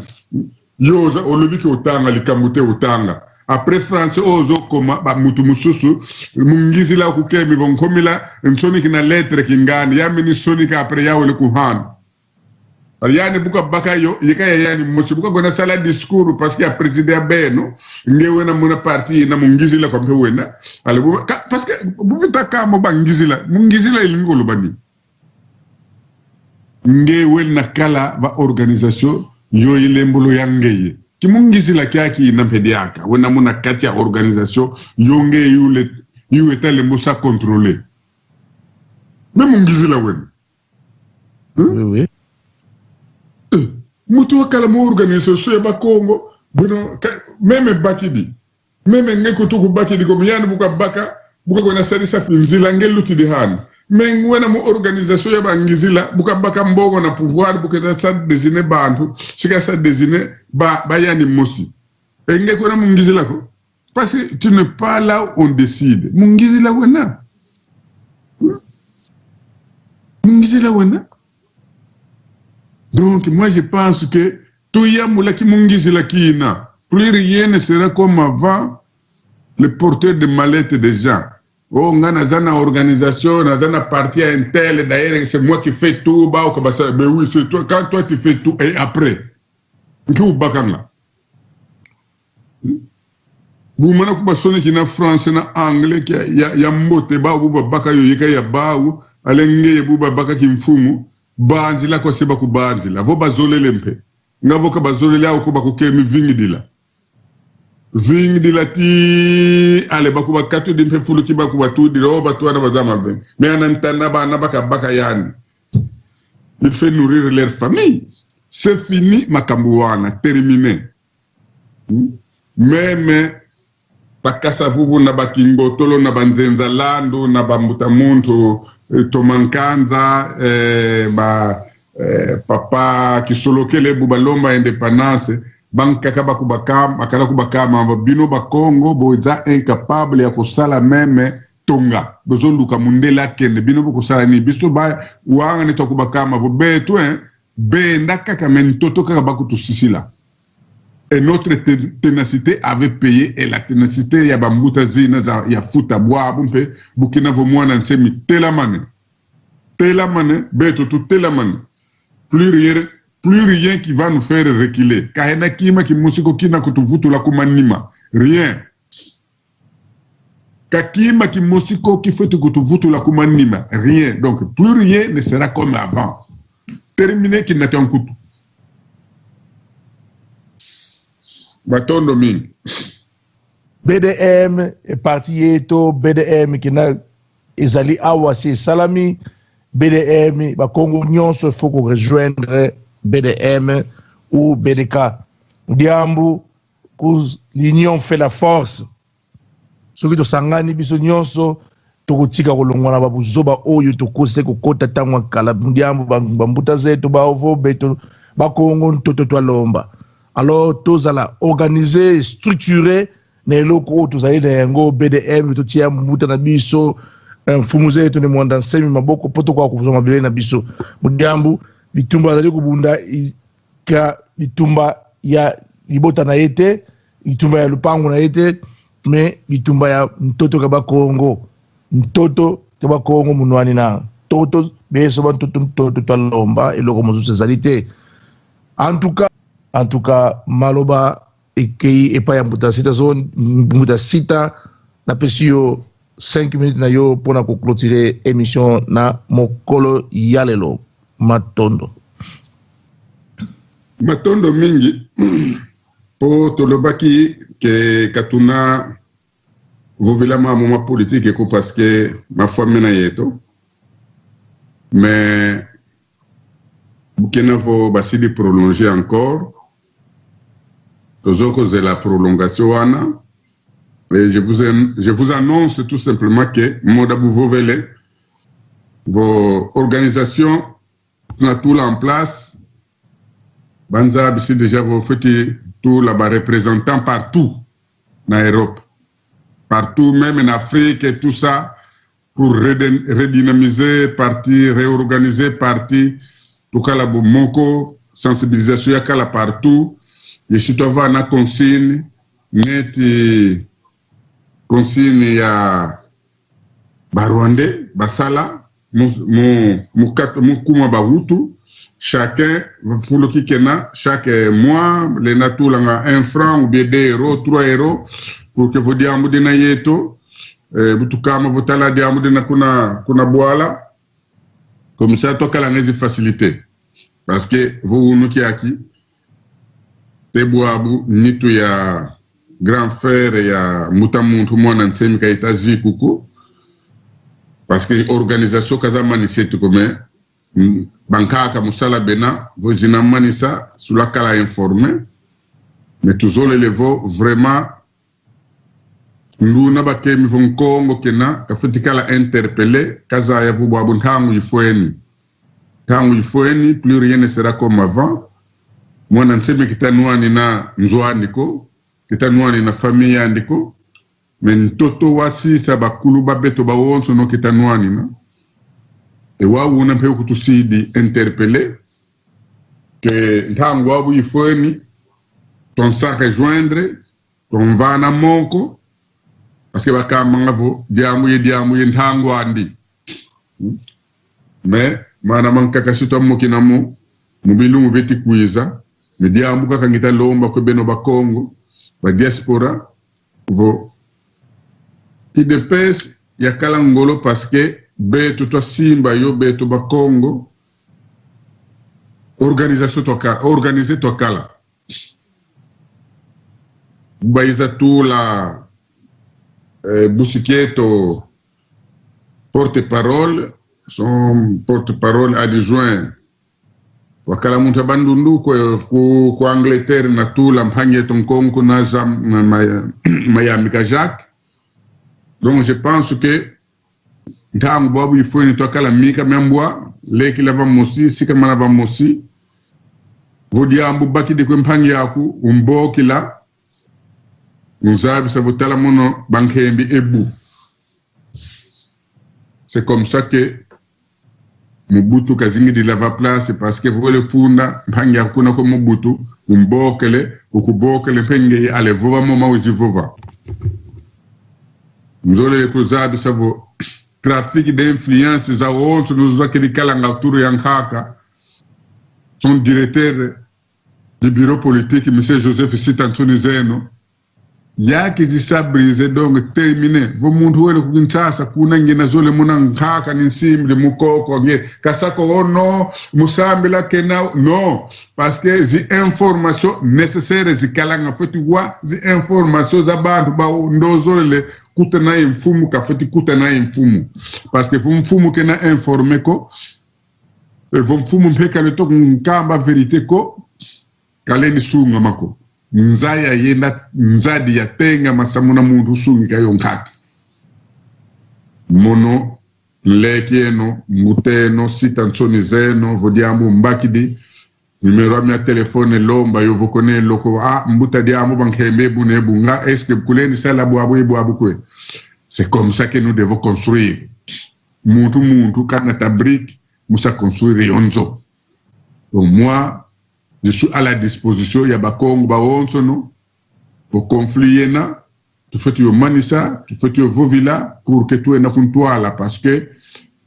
yo za olobi ki otanga likamute otanga. Après français ozo koma ba mutu mususu mungizila kukemi vonkomila nsoni kina lettre kingani yamini soni ka après yawo le kuhan yani buka baka yo yekaya yani musibuka gona sala discours parce que a président beno ngewe na mona parti na mungizila ko wena ale parce que buvita kama bangizila mungizila ilingolo bani ngewe na kala ba organisation yo ilembolo yangeye ki mungisi la kiaki inampediaka wena muna kati ya organisation yonge yu etale musa contrôler mais mungisi la wena oui mutu wakala mu organisation ya Congo bueno meme bakidi meme ngeko tuku bakidi ko myani buka baka buka kona salisa finzila ngeluti de han mais wena mu organisation ya bangizila buka baka mbogo na pouvoir buka na sa désigner bantu sika sa désigner ba yani mosi ngeko na mungizila ko parce que tu n'es pas là où on décide mungizila wena mungizila wena. Donc moi je pense que tout yamoula ki mungizila kina plus rien ne sera comme avant le porteur de mallettes des gens. Oh, on a une organisation, on a un parti intel, d'ailleurs, c'est moi qui fais tout, mais oui, c'est toi, quand toi tu fais tout, et après, vous bakanga. Vous m'avez dit que vous avez français, anglais, il y a mbote, vous avez baka yo yeka ya baou, alenge vous baka ki mfumu, banzila ko seba ku banzila vo bazolele mpe ngavo ka bazolele au ko bakokemi vingi dila ti ale bakuba katu di mpe fulu ki bakuba tu di ro batu ana bazama ben mais anantana bana baka yani il fait nourrir leur famille c'est fini makambo wana terminé même bakasa vuvu na bakingo tolo na banzenza lando na bambuta muntu tomankanza papa kisolokele bubalomba indépendance bankaka bakubakama akala kubakama bino bakongo boza incapable ya kosala meme tonga bozoluka mundela kende bino bokosala ni biso ba wanga ne tokubakama bo beto benda kaka mentoto kaka bakutu sisila. Et notre ténacité avait payé, et la ténacité ya bambuta zina ya futa boa bumpe bukina vo mwana nsemi telamane beto tout telamane plus rien qui va nous faire reculer kahena kima ki musiko kina kutuvutu la kumanima rien kakima ki musiko ki fait kutuvutu la kumanima rien donc plus rien ne sera comme avant terminé qui n'a qu'un couteau. Matondo mingi. BDM parti yeto BDM kina ezali awa si salami BDM ba Congo nyonso faut qu'on rejoindre BDM ou BDK diambu cause l'union fait la force soki to sangani biso nyonso tokotika kolongwana babuzoba oyo tokose kokota tangwa kala diambu bambuta zetu ba ovo beto ba Congo toto twalomba. Alors, tous allons organiser, structurer, les locaux, tous allons yango BDM, tout tiens, mouta na biso, fumuze tout le monde dans 5 minutes, beaucoup poto kwa kusoma bile na biso. Mugambu, bitumba zali kubunda, ka bitumba ya libota na yete, bitumba ya lupango na yete, mais bitumba ya mtoto kaba Congo, mtoto kaba Congo munwani na, toto beso ba mtoto twalomba, eloko mosusu zalite. En tout cas, maloba ekei epa ya mbuta sita na pesio 5 minutes na yo pona ko clôturer émission na mokolo yalelo matondo mingi po tolobaki ke katuna vovela ma moma politique ko parce que ma foi mena yeto mais bukena vo basidi prolonger encore. C'est la prolongation. Et je vous annonce tout simplement que Modabu Vovele, vos organisations, on a tout là en place. Banza, ici déjà, vous faites tout là-bas, représentants partout en Europe. Partout, même en Afrique et tout ça, pour redynamiser, parti, réorganiser, parti, tout cas, la Moko, sensibilisation, il y a partout. Je suis devant la consigne, neti consigne ya Barwande, Basala, Mukuma Bahutu, chacun, chaque mois, les natou langa 1 franc ou bien 2 euros, 3 euros, pour que vous diamou de nayeto, butukama votala diamou de nakuna boala, comme ça, toka la nezi facilité. Parce que vous nous qui acquis, Tebuabu nitu ya grand frère ya mutamuntu mwana nsemi ka itazi kuku parce que organisation kazama ni setu comme bankaka musala bena vozina manisa sula kala informé mais toujours les levo vraiment nduna bakemi von Congo kena ka futikala interpeller kaza ya vubabu ntangu ifoeni plus rien ne sera comme avant. Moi, je sais que tu na nzoaniko, que tu na famille andiko, mais toto wasi sabakulu babeto ba wonso no que tu na. Et wa wona pe ko tusidi interpeller que ntango wabu ifoni ton sa rejoindre ton vana monko parce que bakama ngavo diamu ye ntango andi. Mais mana mankaka sito mokinamo mubilu mubeti kuiza me diambuka kangita lomba ko beno ba Congo ba diaspora vo idepes ya kala ngolo parce que beto to simba yo beto ba Congo organiser tokala. Baiza tout la Busikieto porte-parole, son porte-parole adjoint wakala muntu bandundu ko Angleterre na tout la mhanye tonkongo na Miami Kajak. Donc je pense que ntango babu il faut ni tokala mika membwa leki lava mosi sika manaba mosi vodi ambu baki de ko mhanye yaku umboki la ça vous mono bankembi ebu. C'est comme ça que Mobutu kazingi di lava place parce que vous le funda banga kuna ko Mobutu umbokele ukubokele penge ale vova moma ujivova. Mzole le cruzado ça vous trafic d'influence za wonso nous akeli kalanga turu yankaka. Son directeur du bureau politique M. Joseph Sitanzoni Zeno yaki zisabrise donc terminé vo muntu wele kukintsasa kuna ngena zole muna ngaka ninsimble mukoko nge kasako ono musambila kena non parce que zi information nécessaire zikalanga foti wa zi information za bantu ba ndozole kutana imfumu ka foti kutana imfumu parce que mfumu kena informer ko vo mfumu mpeka le to nkamba vérité ko kaleni sunga mako nzaya yenda nzadi ya tenga masamuna muntu sungi kayo nkaki mono lekeno muteno Sitanzoni Zeno vodiambu mbakidi numero ya telefone lomba yo vokone loko mbuta diambu bankembe bune bunga est-ce que kuleni sala boabu kwe. C'est comme ça que nous devons construire muntu kana tabrik musa construire yonzo. Donc moi je suis à la disposition ya bakongo ba onsono pour conflit na tu fais yo manisa tu fais yo vovila pour que tu ena kuntwala parce que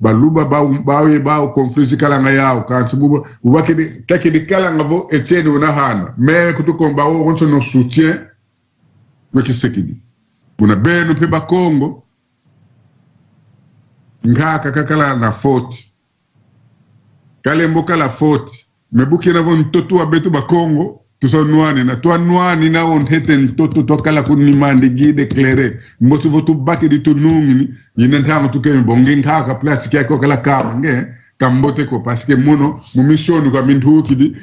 baluba ba conflit zikalanga yao kansi buba kake de kalanga vo etienne ona hana mais kuto komba onsono soutien we kisekidi buna beno pe bakongo ngaka kakala na faute kalembo kala faute me bukina von toto wa betu bakongo tuso nwani na on heten toto tokala kunimande guide éclairé mbosu votu baki di to nungini yinanta matu ke bonge ngaka place ki ko kala ka nge kambote ko parce que mono mu mission ko mintu kidi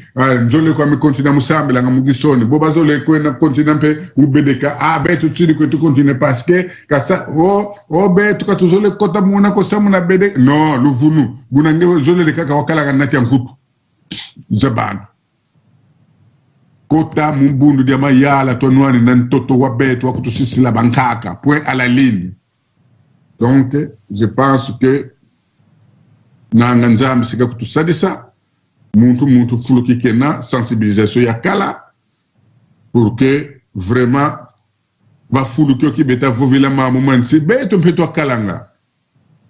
njole ko mi continue musambela nga mugisoni boba zole ko na continue pe ubedeka betu tsidi ko to continue parce que kasa betu ka tuzole kota muna ko samuna bede non luvunu buna nge zole le kaka wakala ga na tiankutu zaban kota mumbundu dia mayala tonwani nan toto wabetu wakutusisi la bankaka point à la ligne. Donc je pense que nanga nzambi sika kutusadisa muntu fuluki kena sensibilisation ya kala pour que vraiment va fuluki ki beta vovila mamu mansi beto mpeto kalanga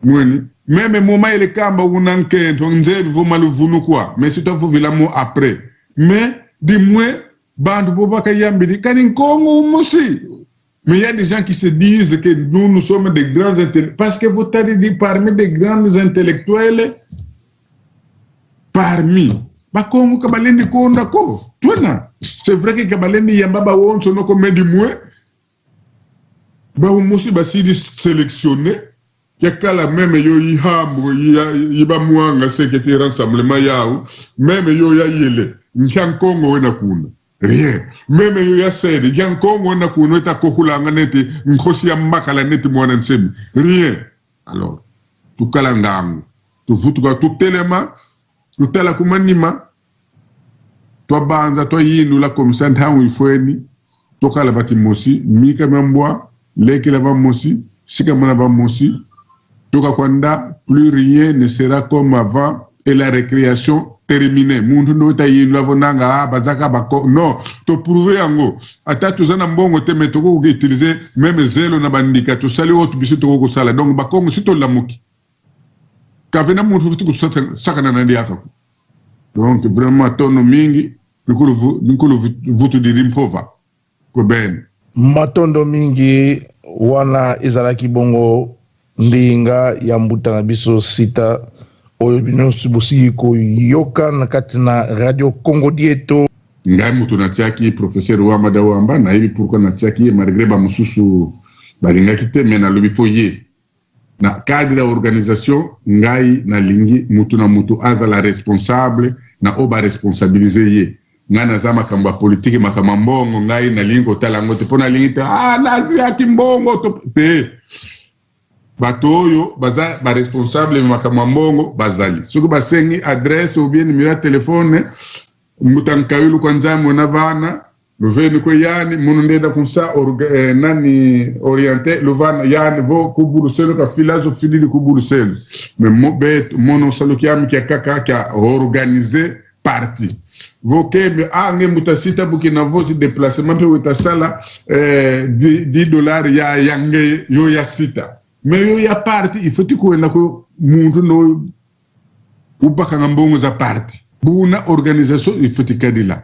mweni même moment il kamba unanke nzebi voma luvunu kwa mais c'est un vovila mo après mais dis-moi bandu bobaka yambidi kani kongo musi. Mais il y a des gens qui se disent que nous sommes des grands intellectuels. Parce que vous avez dit parmi des grands intellectuels, parmi. Bakongo kabalendi konda ko. Tuena. C'est vrai que kabalendi yambaba won sono ko mendi mwe. Ba umusi basidi sélectionné. Yakala même yo yihambo yiba mwanga secrétaire rassemblement yao. Même yo ya yele. Nkankongo wena kuna. Rien. Même yo ya sede yankongo na kuno ta kohulanga neti nkosi ya makala neti mwana nsemi. Rien. Alors, tu kalandangu. Tu vutuka tu telema, tu tela kumanima. Tu banza tu yinu la comme ça ntangu ifweni. Tu kala baki mosi, mika membwa, leki la va mosi, sika mwana va mosi. Tu kwanda plus rien ne sera comme avant et la récréation terminé. Muntu ndo ta yinu la vonanga bazaka bako non to prouver yango ata tuzana mbongo te metoko ko utiliser même zelo na bandika to sali otu biso to ko sala donc bakongo sito lamuki kavena muntu futi ko sakana na ndiaka donc vraiment tono mingi nikolo vutu di rimpova ko ben matondo mingi wana izalaki bongo ndinga ya mbuta na biso sita oyo binosi bosi ko yoka na kati na Radio Congo dieto ngai mutu natiaki professeur Wamada Wamba na hivi pourquoi natiaki malgré ba mususu balingaki te mais na lobi foye na cadre ya organisation ngai na lingi mutu na mutu azala responsable na oba responsabiliser ye ngai naza makambo ya politique makambo mbongo ngai na lingi kotala ngo te pona lingi te nazi ya kimbongo te bato oyo baza ba responsable makambo mbongo bazali soki basengi adresse ou bien numéro de téléphone mutankayulu kwanza mwana bana luveni ko yani munu ndenda kunsa nani orienté luvana yani vo kubulu selo ka filazo filili kubulu selo mais mobet mono salokiam ki kaka ka organiser parti vo kebe ange mutasita bukina vosi déplacement pe utasala $10 ya yange yo ya sita mais yo ya parti il faut kuenda ko mundu no ubaka ngambongo za parti buna organisation il faut tikadila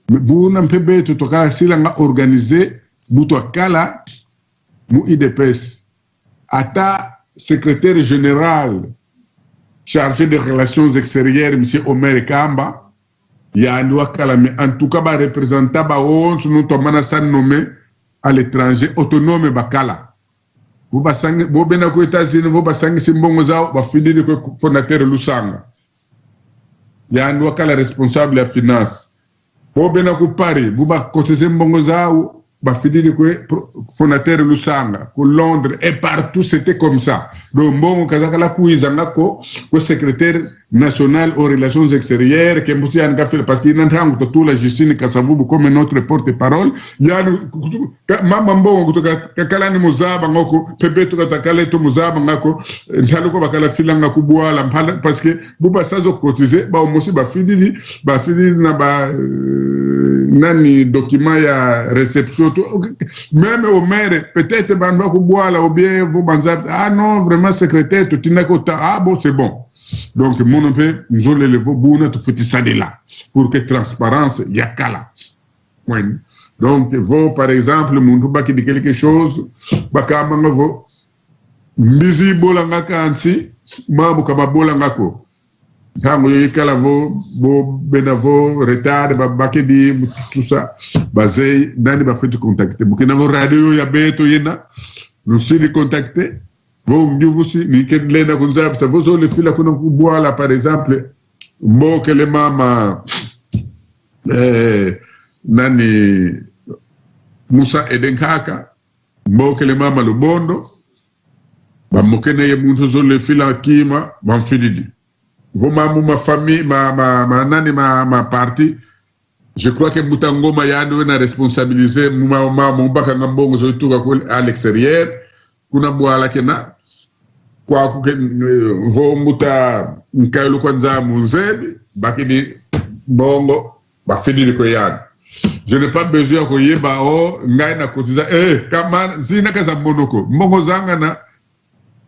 buna mpebe tutoka sila nga organiser buto kala mu IDPS ata secrétaire général chargé des relations extérieures monsieur Omer Kamba ya ni wakala mais en tout cas ba représentant ba on nous tomana san nommé à l'étranger autonome bakala vous basangi bo bena ko États-Unis vous basangi simbongo zao ba fidili ko fondateur Lusanga ya ni wakala responsable ya finance bo bena ku Paris bu ba cotiser mbongo zao ba fidili ko fondateur Lusanga ku Londres et partout c'était comme ça donc mbongo kazakala kuizanga ko secrétaire national aux relations extérieures que mbusi anga fait parce qu'il n'entend tout la Justine Kasavubu comme notre porte-parole ya mama mbongo kutoka kalani muzaba ngoko pepeto katakale to muzaba ngako ntaluko bakala filanga kubwala parce que buba sazo cotiser ba omosi ba fidili na ba nani document ya réception même au maire peut-être bando kubwala ou bien vous banza non vraiment secrétaire tout tinako bon c'est bon donc mon peu nous le levo buna to fiti sadela pour que transparence yakala oui. Donc vous par exemple mundu baki di quelque chose bakama ngavo mbizi bolanga kansi mabu kama bolanga ko tango yikala bo benavo retard baki di tout ça basé nani ba fait contacter bukina vo radio ya beto yena nous s'est contacter vous me aussi ni ken lena kunza ça vous le fila kuna kubwala par exemple mboke le mama nani Musa Edenkaka mboke le mama Lubondo ba mokene ye muntu zo le fila kima ba fididi vous ma famille ma parti je crois que Mutangoma yano na responsabiliser mon baka ngambongo zo tuka à l'extérieur kuna bwala kena kwa kuke vo muta nkailu kwanza munzebi bakidi bongo bafidili ko yana je n'ai pas besoin ko yeba o ngai na kotiza kama zina kaza monoko mbongo zanga na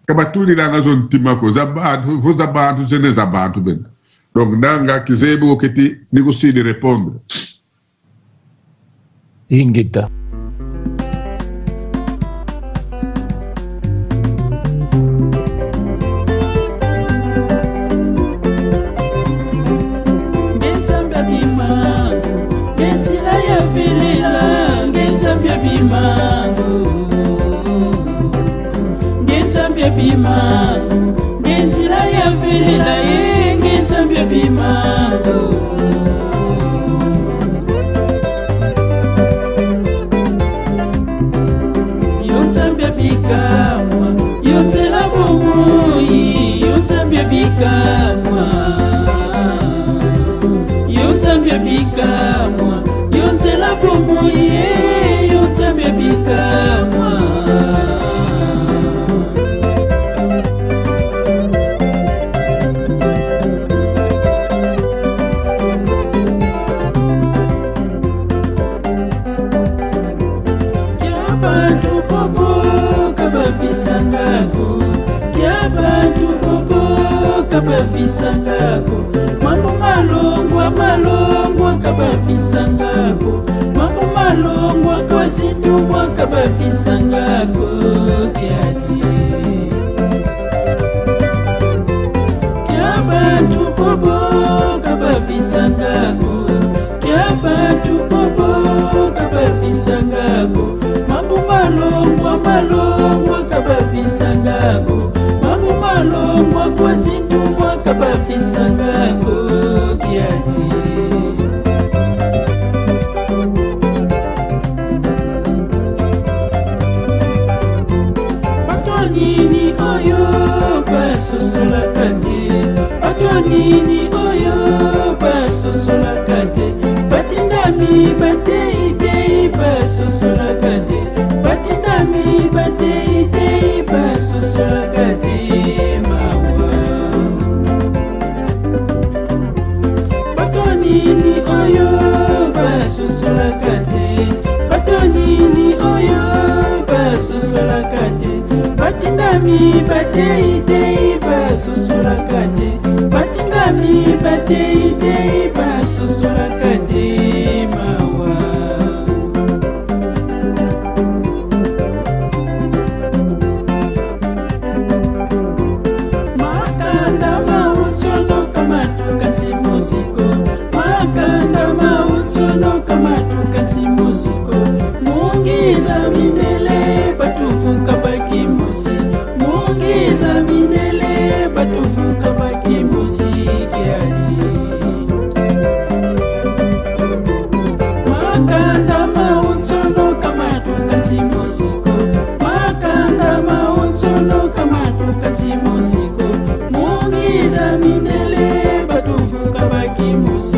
kabaturi la ngazo ntimako zabatu vo zabatu zene zabatu ben donc nanga kizebu oketi négocier de répondre ingeta mambo malongwa kabafisangako mambo malongwa kazitumwa kabafisangako kiati kiaba kabafisangako kiati. Nini oyo basosolaka te, bato nini oyo basosolaka te, batindami bateitei basosolaka te, batindami bateitei basosolaka te mawa. Bato nini oyo basosolaka te, bato nini oyo basosolaka te, batindami bateitei basosolaka te, batindami bateitei basosolaka te mawa. Makanda mautsono kamatukansi musiko, makanda mautsono kamatukansi musiko, mungiza minele batufuka bakimusi, mungiza minele batufuka bakimusi kiati. Makanda mautsono kamatukansi musiko, makanda mautsono kamatukansi musiko, mungiza minele batufuka bakimusi,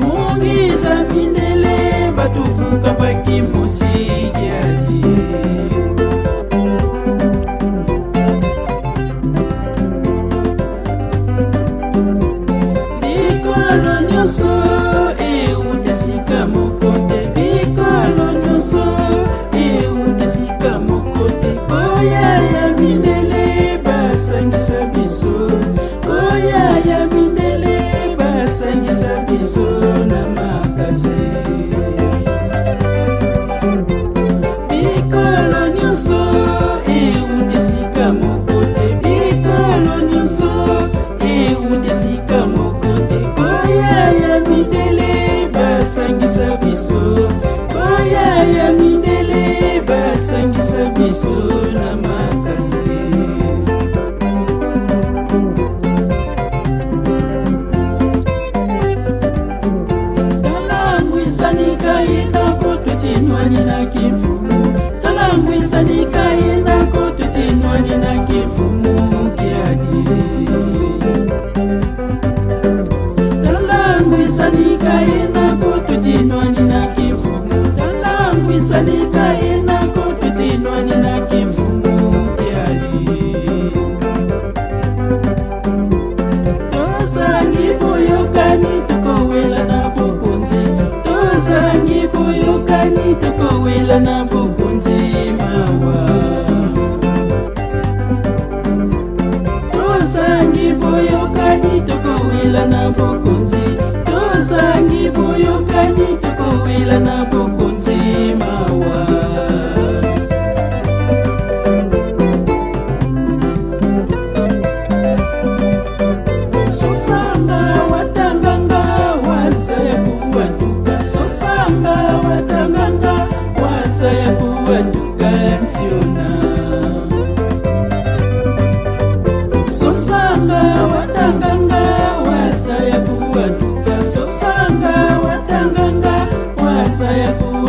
mungiza minele batufuka bakimusi kiati. Bikolo nyonso eutesika mokote, bikolo nyonso eutesika mokote, koya ya minele basangisa biso, koya ya minele basangisa biso na makase. Bikolo nyonso eutesika mokote, bikolo nyonso eutesika mokote, koya ya mindele basangisa biso, koya ya mindele basangisa biso na makase. Talangwisani inako tutinwani na kifumu, talangwisani inako tutinwani na kifumu kiadi. Talangwisanika inako tutinwani na kifumu, talangwisanika inako tutinwani na kifumu kiadi. Tozangi boyokani tukowela na bokonzi, tozangi boyokani tukowela na bokonzi mawa. Tozangi boyokani tukowela na bokonzi, tozangi boyokani tukowela na bokonzi mawa. Sosanga watanganga wasaya kuwatuka, sosanga watanganga wasaya kuwatuka ntiona. Sosanga watanganga wasaya kuwatuka, sosanga watanganga wasaya kuwatuka.